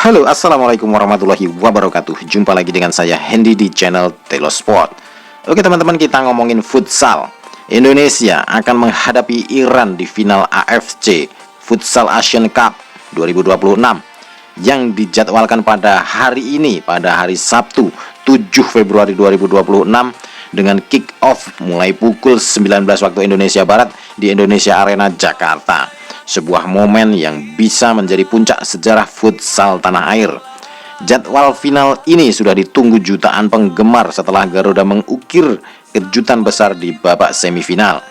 Halo, assalamualaikum warahmatullahi wabarakatuh. Jumpa lagi dengan saya Hendy di channel Telosport. Oke teman-teman, kita ngomongin futsal. Indonesia akan menghadapi Iran di final AFC Futsal Asian Cup 2026 yang dijadwalkan pada hari ini, pada hari Sabtu 7 Februari 2026 dengan kick off mulai pukul 19 waktu Indonesia Barat di Indonesia Arena Jakarta. Sebuah momen yang bisa menjadi puncak sejarah futsal tanah air. Jadwal final ini sudah ditunggu jutaan penggemar setelah Garuda mengukir kejutan besar di babak semifinal,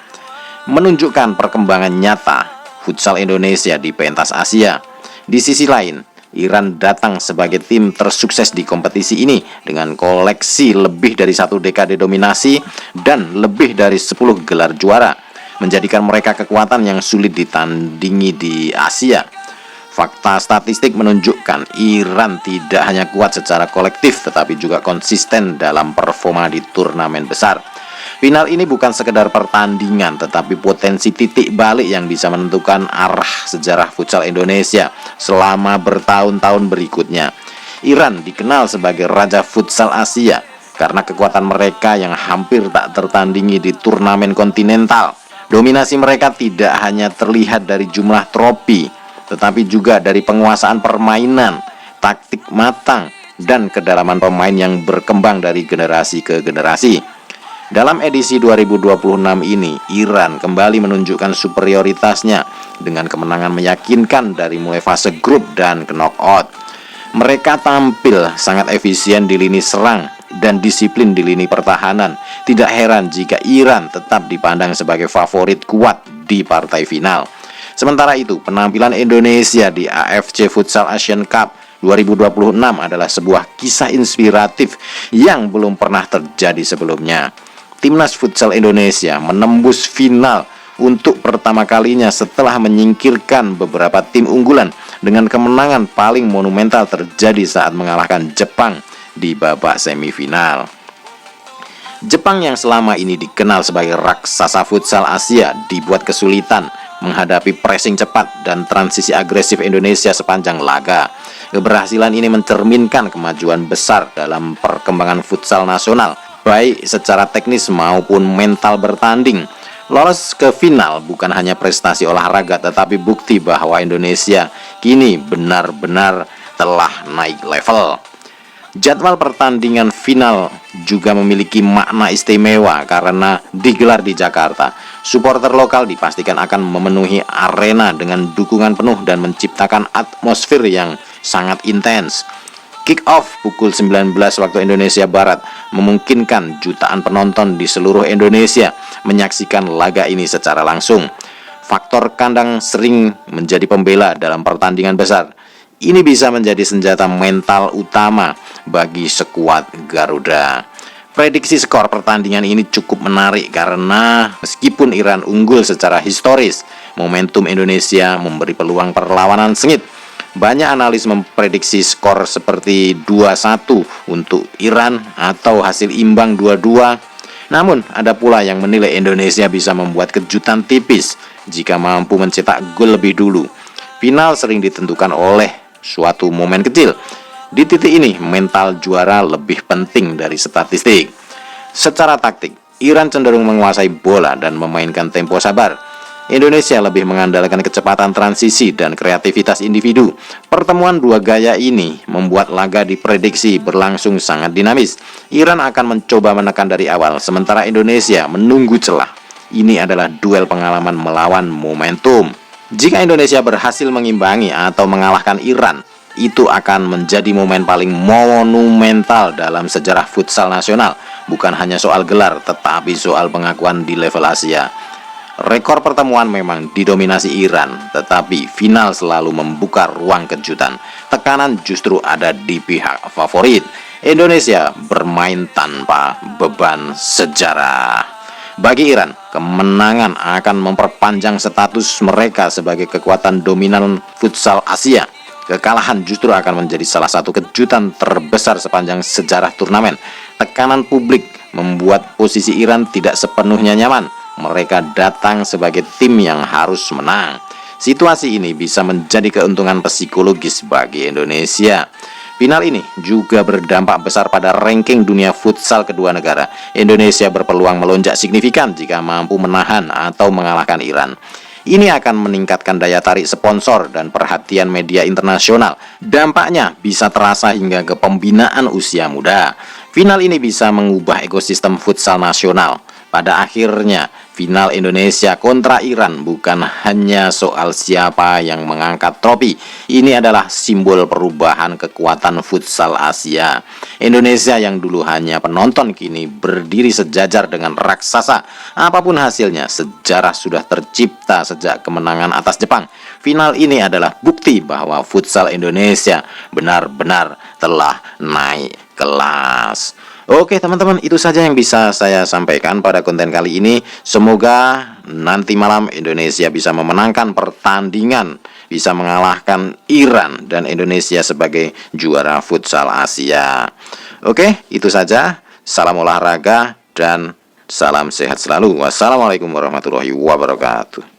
menunjukkan perkembangan nyata futsal Indonesia di pentas Asia. Di sisi lain, Iran datang sebagai tim tersukses di kompetisi ini dengan koleksi lebih dari 1 dekade dominasi dan lebih dari 10 gelar juara, menjadikan mereka kekuatan yang sulit ditandingi di Asia. Fakta statistik menunjukkan Iran tidak hanya kuat secara kolektif tetapi juga konsisten dalam performa di turnamen besar. Final ini bukan sekedar pertandingan tetapi potensi titik balik yang bisa menentukan arah sejarah futsal Indonesia selama bertahun-tahun berikutnya. Iran dikenal sebagai raja futsal Asia karena kekuatan mereka yang hampir tak tertandingi di turnamen kontinental. Dominasi mereka tidak hanya terlihat dari jumlah trofi, tetapi juga dari penguasaan permainan, taktik matang, dan kedalaman pemain yang berkembang dari generasi ke generasi. Dalam edisi 2026 ini, Iran kembali menunjukkan superioritasnya dengan kemenangan meyakinkan dari mulai fase grup dan knockout. Mereka tampil sangat efisien di lini serang dan disiplin di lini pertahanan. Tidak heran jika Iran tetap dipandang sebagai favorit kuat di partai final. Sementara itu, penampilan Indonesia di AFC Futsal Asian Cup 2026 adalah sebuah kisah inspiratif yang belum pernah terjadi sebelumnya. Timnas Futsal Indonesia menembus final untuk pertama kalinya setelah menyingkirkan beberapa tim unggulan dengan kemenangan paling monumental terjadi saat mengalahkan Jepang di babak semifinal. Jepang yang selama ini dikenal sebagai raksasa futsal Asia dibuat kesulitan menghadapi pressing cepat dan transisi agresif Indonesia sepanjang laga. Keberhasilan ini mencerminkan kemajuan besar dalam perkembangan futsal nasional, baik secara teknis maupun mental bertanding. Lolos ke final bukan hanya prestasi olahraga tetapi bukti bahwa Indonesia kini benar-benar telah naik level. Jadwal pertandingan final juga memiliki makna istimewa karena digelar di Jakarta. Supporter lokal dipastikan akan memenuhi arena dengan dukungan penuh dan menciptakan atmosfer yang sangat intens. Kick off pukul 19 waktu Indonesia Barat memungkinkan jutaan penonton di seluruh Indonesia menyaksikan laga ini secara langsung. Faktor kandang sering menjadi pembela dalam pertandingan besar. Ini bisa menjadi senjata mental utama bagi skuad Garuda. Prediksi skor pertandingan ini cukup menarik karena meskipun Iran unggul secara historis, momentum Indonesia memberi peluang perlawanan sengit. Banyak analis memprediksi skor seperti 2-1 untuk Iran atau hasil imbang 2-2. Namun, ada pula yang menilai Indonesia bisa membuat kejutan tipis jika mampu mencetak gol lebih dulu. Final sering ditentukan oleh suatu momen kecil. Di titik ini, mental juara lebih penting dari statistik. Secara taktik, Iran cenderung menguasai bola dan memainkan tempo sabar. Indonesia lebih mengandalkan kecepatan transisi dan kreativitas individu. Pertemuan dua gaya ini membuat laga diprediksi berlangsung sangat dinamis. Iran akan mencoba menekan dari awal, sementara Indonesia menunggu celah. Ini adalah duel pengalaman melawan momentum. Jika Indonesia berhasil mengimbangi atau mengalahkan Iran, itu akan menjadi momen paling monumental dalam sejarah futsal nasional. Bukan hanya soal gelar, tetapi soal pengakuan di level Asia. Rekor pertemuan memang didominasi Iran, tetapi final selalu membuka ruang kejutan. Tekanan justru ada di pihak favorit. Indonesia bermain tanpa beban sejarah. Bagi Iran, kemenangan akan memperpanjang status mereka sebagai kekuatan dominan futsal Asia. Kekalahan justru akan menjadi salah satu kejutan terbesar sepanjang sejarah turnamen. Tekanan publik membuat posisi Iran tidak sepenuhnya nyaman. Mereka datang sebagai tim yang harus menang. Situasi ini bisa menjadi keuntungan psikologis bagi Indonesia. Final ini juga berdampak besar pada ranking dunia futsal kedua negara. Indonesia berpeluang melonjak signifikan jika mampu menahan atau mengalahkan Iran. Ini akan meningkatkan daya tarik sponsor dan perhatian media internasional. Dampaknya bisa terasa hingga ke pembinaan usia muda. Final ini bisa mengubah ekosistem futsal nasional. Pada akhirnya, final Indonesia kontra Iran bukan hanya soal siapa yang mengangkat trofi. Ini adalah simbol perubahan kekuatan futsal Asia. Indonesia yang dulu hanya penonton kini berdiri sejajar dengan raksasa. Apapun hasilnya, sejarah sudah tercipta sejak kemenangan atas Jepang. Final ini adalah bukti bahwa futsal Indonesia benar-benar telah naik kelas. Oke teman-teman, itu saja yang bisa saya sampaikan pada konten kali ini. Semoga nanti malam Indonesia bisa memenangkan pertandingan, bisa mengalahkan Iran dan Indonesia sebagai juara futsal Asia. Oke, itu saja. Salam olahraga dan salam sehat selalu. Wassalamualaikum warahmatullahi wabarakatuh.